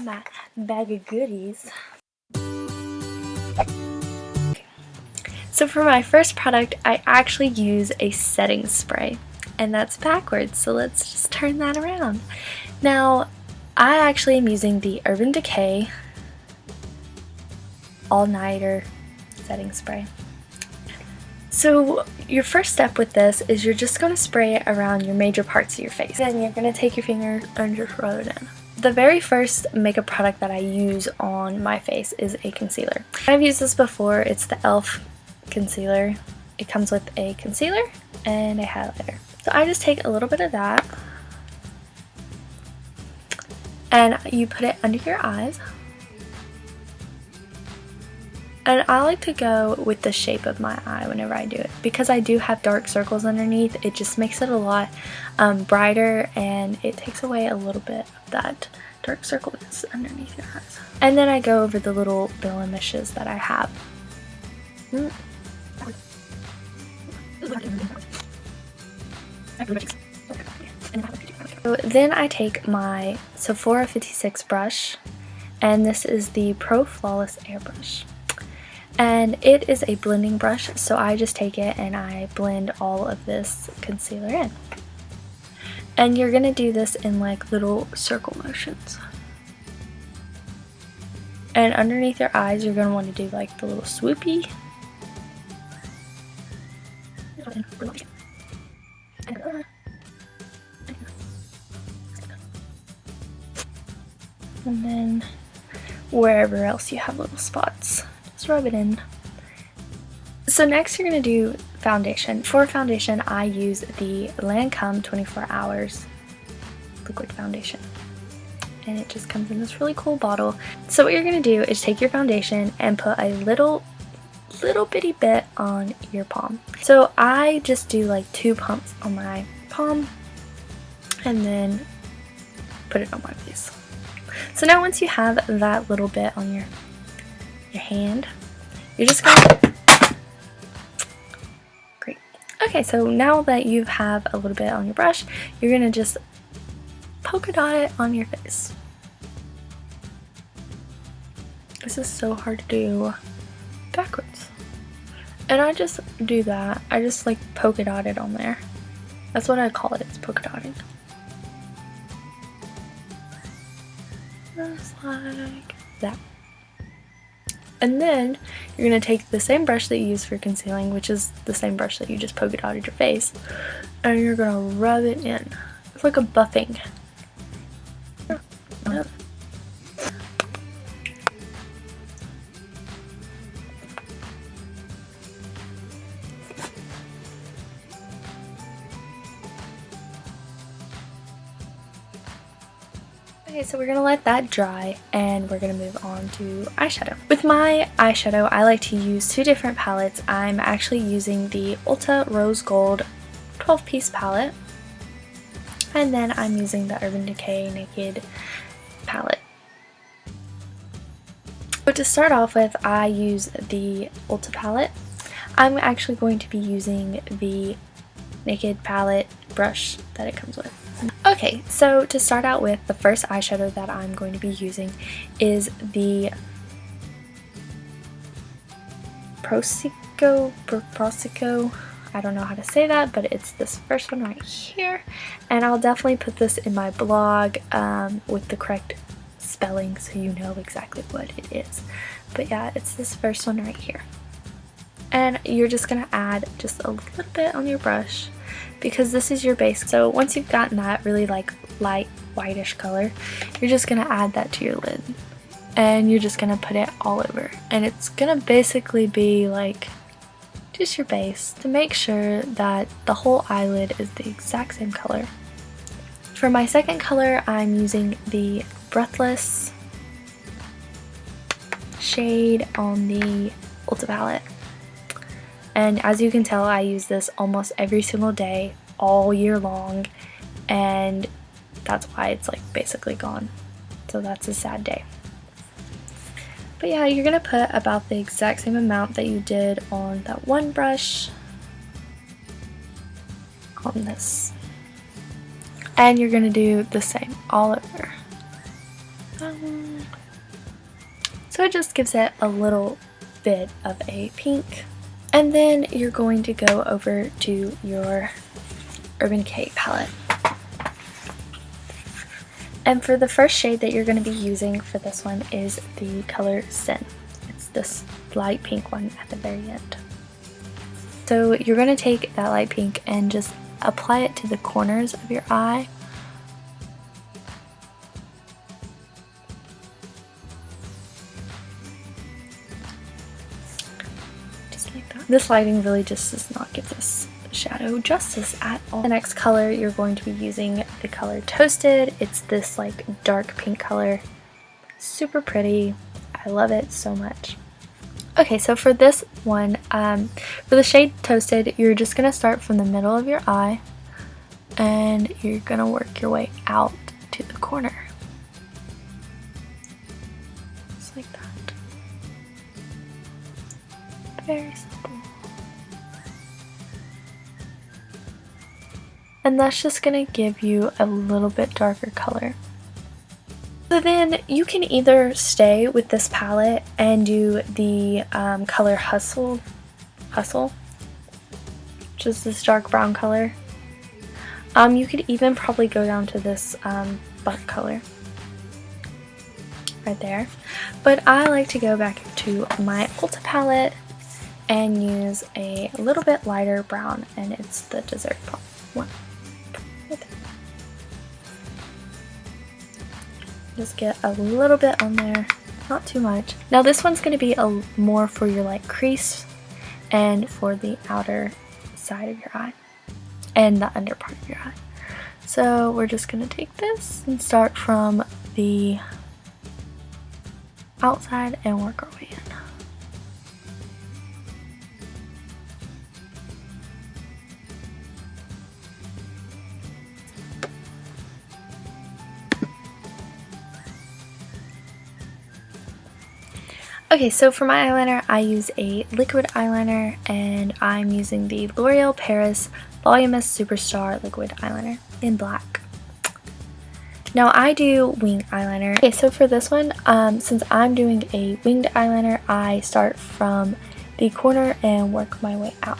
my bag of goodies. So for my first product, I actually use a setting spray, and that's backwards, so let's just turn that around. Now, I actually am using the Urban Decay All-Nighter setting spray. So your first step with this is you're just going to spray it around your major parts of your face. Then you're going to take your finger and just rub it in. The very first makeup product that I use on my face is a concealer. I've used this before. It's the e.l.f. concealer. It comes with a concealer and a highlighter. So I just take a little bit of that and you put it under your eyes. And I like to go with the shape of my eye whenever I do it. Because I do have dark circles underneath, it just makes it a lot brighter, and it takes away a little bit of that dark circleness underneath your eyes. And then I go over the little blemishes that I have. So then I take my Sephora 56 brush, and this is the Pro Flawless Airbrush. And it is a blending brush, so I just take it and I blend all of this concealer in. And you're going to do this in like little circle motions. And underneath your eyes, you're going to want to do like the little swoopy. And then wherever else you have little spots, just rub it in. So next you're going to do foundation. For foundation, I use the Lancome 24 Hours liquid foundation. And it just comes in this really cool bottle. So what you're going to do is take your foundation and put a little bitty bit on your palm. So I just do like 2 pumps on my palm and then put it on my face. So now once you have that little bit on your hand, you're just gonna... Great. Okay, so now that you have a little bit on your brush, you're gonna just polka dot it on your face. This is so hard to do backwards. And I just do that. I just like polka dot it on there. That's what I call it. It's polka dotting. Just like that. And then you're going to take the same brush that you use for concealing, which is the same brush that you just polka dotted your face, and you're going to rub it in. It's like a buffing. Okay, so we're going to let that dry and we're going to move on to eyeshadow. With my eyeshadow, I like to use 2 different palettes. I'm actually using the Ulta Rose Gold 12-piece palette, and then I'm using the Urban Decay Naked palette. So to start off with, I use the Ulta palette. I'm actually going to be using the Naked palette brush that it comes with. Okay, so to start out with, the first eyeshadow that I'm going to be using is the Prosico, I don't know how to say that, but it's this first one right here, and I'll definitely put this in my blog with the correct spelling so you know exactly what it is. But yeah, it's this first one right here. And you're just going to add just a little bit on your brush because this is your base. So once you've gotten that really like light whitish color, you're just going to add that to your lid. And you're just going to put it all over. And it's going to basically be like just your base to make sure that the whole eyelid is the exact same color. For my second color, I'm using the Breathless shade on the Ulta palette. And as you can tell, I use this almost every single day, all year long, and that's why it's like basically gone. So that's a sad day. But yeah, you're going to put about the exact same amount that you did on that one brush on this. And you're going to do the same all over. So it just gives it a little bit of a pink. And then you're going to go over to your Urban Decay palette. And for the first shade that you're going to be using for this one is the color Sin. It's this light pink one at the very end. So you're going to take that light pink and just apply it to the corners of your eye. Just like that. This lighting really just does not give this shadow justice at all. The next color you're going to be using the color Toasted. It's this like dark pink color. Super pretty. I love it so much. Okay, so for this one, for the shade Toasted, you're just going to start from the middle of your eye and you're going to work your way out to the corner. Just like that. Very simple. And that's just going to give you a little bit darker color. So then you can either stay with this palette and do the color Hustle, which is this dark brown color. You could even probably go down to this buck color right there. But I like to go back to my Ulta palette and use a little bit lighter brown, and it's the Dessert one. Right there. Just get a little bit on there, not too much. Now this one's going to be more for your like crease and for the outer side of your eye and the under part of your eye. So we're just going to take this and start from the outside and work our way in. Okay, so for my eyeliner, I use a liquid eyeliner, and I'm using the L'Oreal Paris Voluminous Superstar Liquid Eyeliner in black. Now I do wing eyeliner. Okay, so for this one, since I'm doing a winged eyeliner, I start from the corner and work my way out.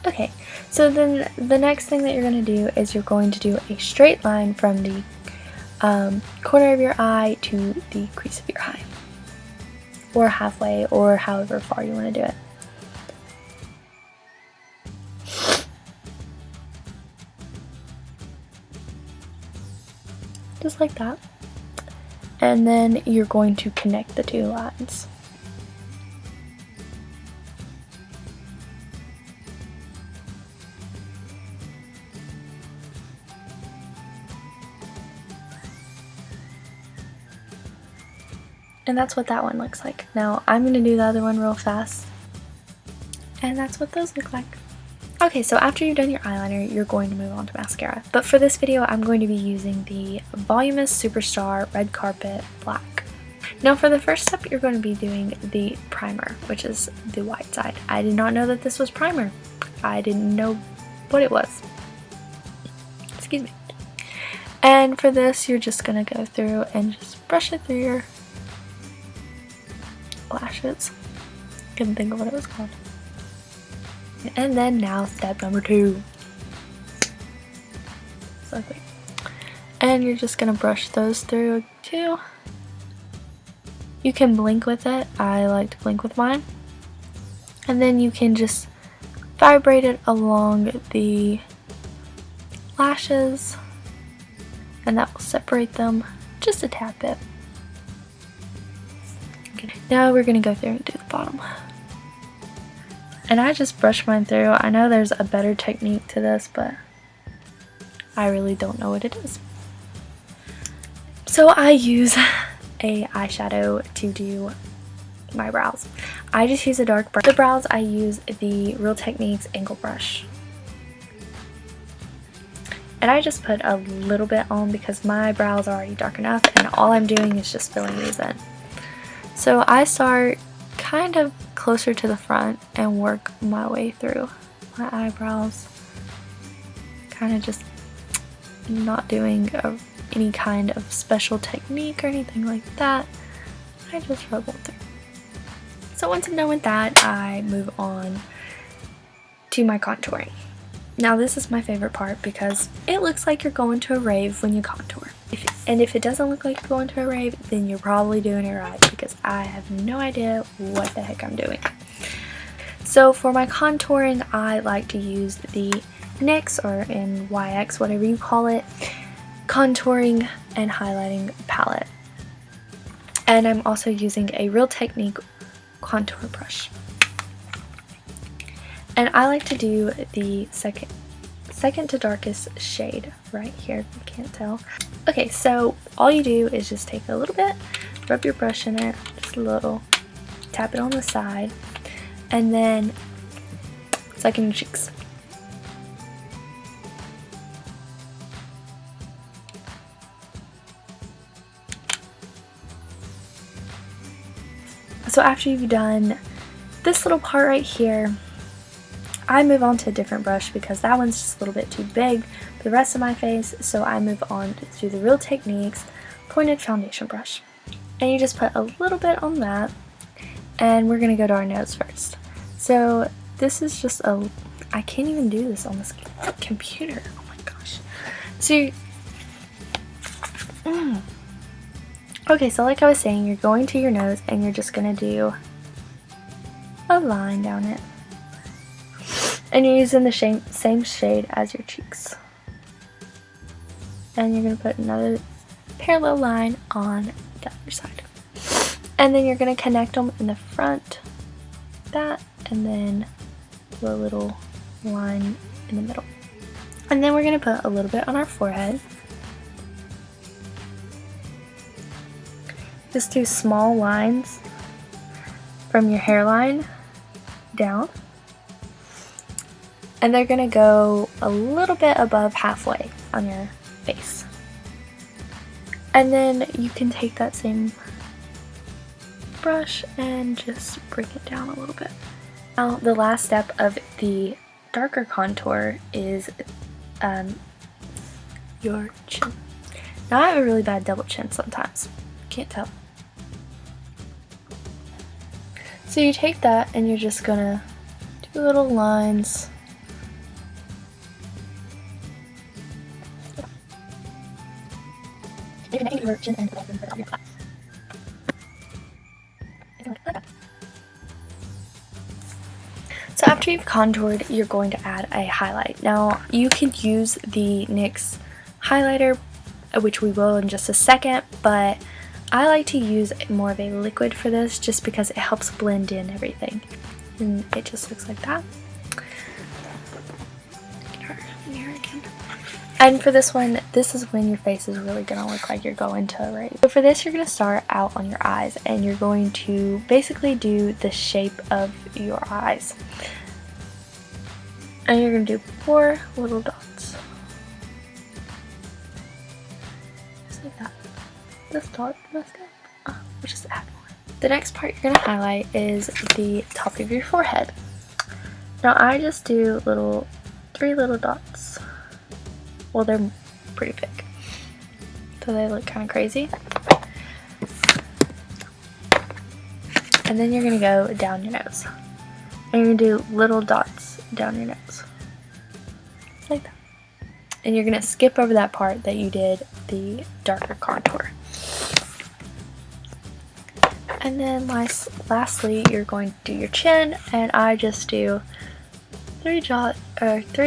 Okay, so then the next thing that you're going to do is you're going to do a straight line from the corner of your eye to the crease of your eye, or halfway, or however far you want to do it. Just like that. And then you're going to connect the two lines. And that's what that one looks like. Now I'm going to do the other one real fast. And that's what those look like. Okay, so after you've done your eyeliner, you're going to move on to mascara. But for this video, I'm going to be using the Voluminous Superstar Red Carpet Black. Now for the first step, you're going to be doing the primer, which is the white side. I did not know that this was primer. I didn't know what it was. Excuse me. And for this, you're just going to go through and just brush it through your lashes. Couldn't think of what it was called. And then now step number 2. Exactly. And you're just gonna brush those through too. You can blink with it. I like to blink with mine. And then you can just vibrate it along the lashes, and that will separate them just a tad bit. Now we're going to go through and do the bottom. And I just brush mine through. I know there's a better technique to this, but I really don't know what it is. So I use a eyeshadow to do my brows. I just use a dark brush. The brows, I use the Real Techniques angle brush. And I just put a little bit on because my brows are already dark enough, and all I'm doing is just filling these in. So I start kind of closer to the front and work my way through my eyebrows. Kind of just not doing any kind of special technique or anything like that. I just rub them through. So once I'm done with that, I move on to my contouring. Now this is my favorite part because it looks like you're going to a rave when you contour. If it doesn't look like you're going to a rave, then you're probably doing it right, because I have no idea what the heck I'm doing. So for my contouring, I like to use the NYX, or NYX, whatever you call it, contouring and highlighting palette. And I'm also using a Real Technique contour brush. And I like to do the second to darkest shade right here, if you can't tell. Okay, so all you do is just take a little bit, rub your brush in it, just a little, tap it on the side, and then it's like in your cheeks. So after you've done this little part right here, I move on to a different brush because that one's just a little bit too big for the rest of my face, so I move on to the Real Techniques pointed foundation brush. And you just put a little bit on that, and we're going to go to our nose first. So this is just I can't even do this on this computer, oh my gosh. So okay, so like I was saying, you're going to your nose and you're just going to do a line down it. And you're using the same shade as your cheeks. And you're going to put another parallel line on the other side. And then you're going to connect them in the front, that, and then do a little line in the middle. And then we're going to put a little bit on our forehead. Just do small lines from your hairline down. And they're going to go a little bit above halfway on your face. And then you can take that same brush and just bring it down a little bit. Now the last step of the darker contour is your chin. Now I have a really bad double chin sometimes. Can't tell. So you take that and you're just going to do little lines. So after you've contoured, you're going to add a highlight. Now you could use the NYX highlighter, which we will in just a second, but I like to use more of a liquid for this just because it helps blend in everything. And it just looks like that. And for this one, this is when your face is really going to look like you're going to a rave. So for this, you're going to start out on your eyes, and you're going to basically do the shape of your eyes. And you're going to do 4 little dots. Just like that. This dot messed up. We'll just add more. The next part you're going to highlight is the top of your forehead. Now I just do 3 little dots. Well, they're pretty big, so they look kind of crazy. And then you're going to go down your nose. And you're going to do little dots down your nose. Like that. And you're going to skip over that part that you did the darker contour. And then lastly, you're going to do your chin, and I just do 3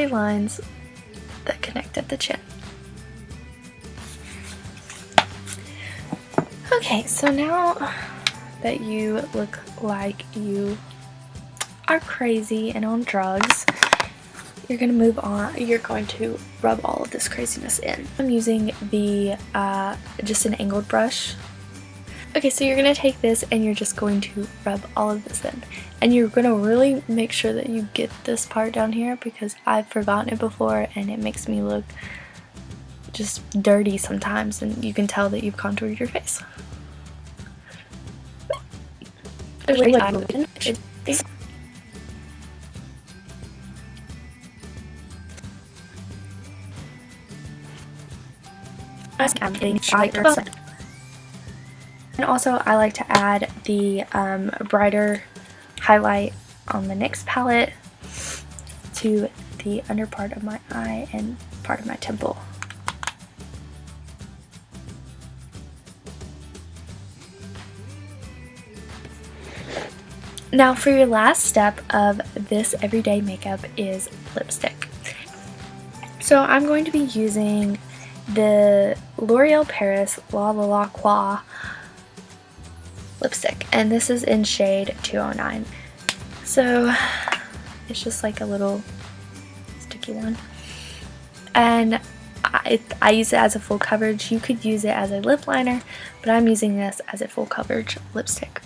lines that connect at the chin. Okay, so now that you look like you are crazy and on drugs, you're going to move on. You're going to rub all of this craziness in. I'm using the just an angled brush. Okay, so you're going to take this and you're just going to rub all of this in. And you're going to really make sure that you get this part down here, because I've forgotten it before and it makes me look just dirty sometimes, and you can tell that you've contoured your face. And also I like to add the brighter highlight on the NYX palette to the under part of my eye and part of my temple. Now for your last step of this everyday makeup is lipstick. So I'm going to be using the L'Oreal Paris La La La Croix lipstick, and this is in shade 209. So it's just like a little sticky one, and I use it as a full coverage. You could use it as a lip liner, but I'm using this as a full coverage lipstick.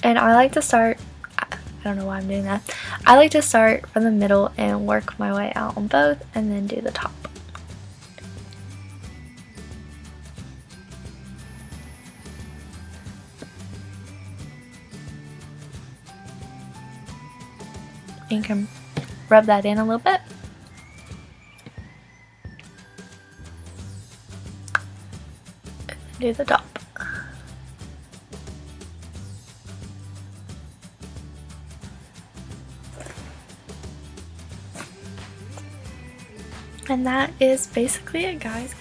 And I like to start, I don't know why I'm doing that, I like to start from the middle and work my way out on both and then do the top. You can rub that in a little bit. Do the top. And that is basically it, guys.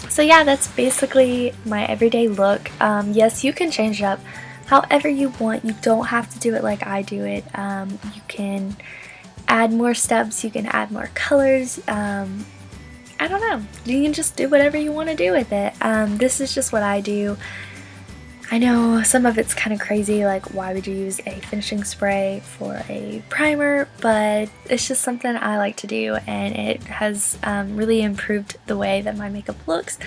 So yeah, that's basically my everyday look. Yes, you can change it up however you want. You don't have to do it like I do it. You can add more steps, you can add more colors. I don't know. You can just do whatever you want to do with it. This is just what I do. I know some of it's kind of crazy, like why would you use a finishing spray for a primer, but it's just something I like to do, and it has really improved the way that my makeup looks.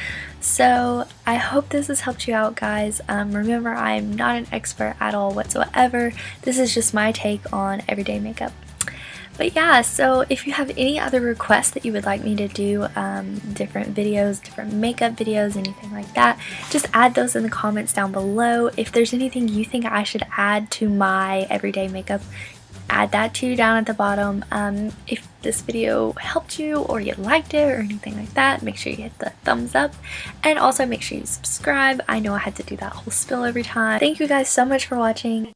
So I hope this has helped you out, guys. Remember, I'm not an expert at all whatsoever. This is just my take on everyday makeup. But yeah, so if you have any other requests that you would like me to do, different videos, different makeup videos, anything like that, just add those in the comments down below. If there's anything you think I should add to my everyday makeup, add that too down at the bottom. If this video helped you or you liked it or anything like that, make sure you hit the thumbs up, and also make sure you subscribe. I know I had to do that whole spiel every time. Thank you guys so much for watching.